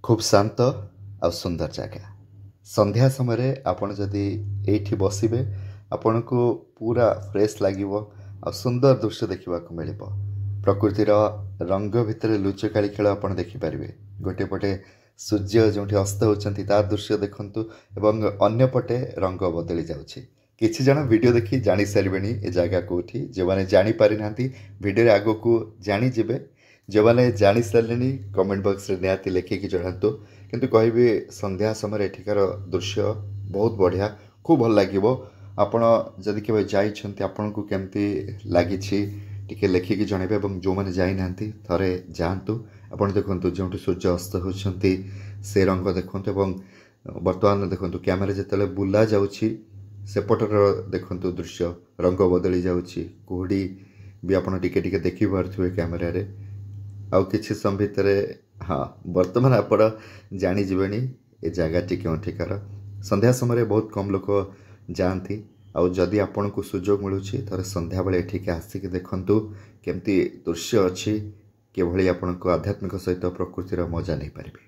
खूब शांत आ सुंदर जगह संध्या समय आपण जदि एठी बसिबे आपण को पूरा फ्रेश लागिवो आ सुंदर दृश्य देखा मिल प्रकृतिर रंग भितर लुचकाली खेल आप देखिपारे गोटे पटे सूर्य जो अस्त होती दृश्य देखु एवं अन्य पटे रंग बदली जाऊँगी किसी जन वीडियो देखी जानी सारे ए जगह कौटी जो मैंने जापारी ना भिडियो आग को जानीजे जो मैंने जानी सारे कमेंट बॉक्स में निहाती लिखिकी जनातु किंतु कहि संध्या समय एठिकार दृश्य बहुत बढ़िया खूब भल लगे आपण जदि केवे जाइछन्ति आपन को केमती लागी टिके लिखिकी जनइबे जो मैंने जाई नांती थरे जातु आपण देखंतु जो सूर्य अस्त होती से रंग देखंतु एवं वर्तमान देखंतु कैमेरा जिते बुला जाउछि सेपटर देखंतु दृश्य रंग बदली जाउछि कुहुडी भी आपण टिके टिके देखि पारथुवे कैमेरा रे आउ किछि सम भितरे हाँ वर्तमान आपण जानी जीवेनी ए जगह टी केउठिकार संध्या समय बहुत कम लोक जाती आउ जदि आपण को सुजोग मिलूँ थोड़े संध्या बेले एठिके आसिक देखंतु केमती दृश्य अच्छी के भली आपण को आध्यात्मिक सहित प्रकृतिर मजा नहीं पारिबे।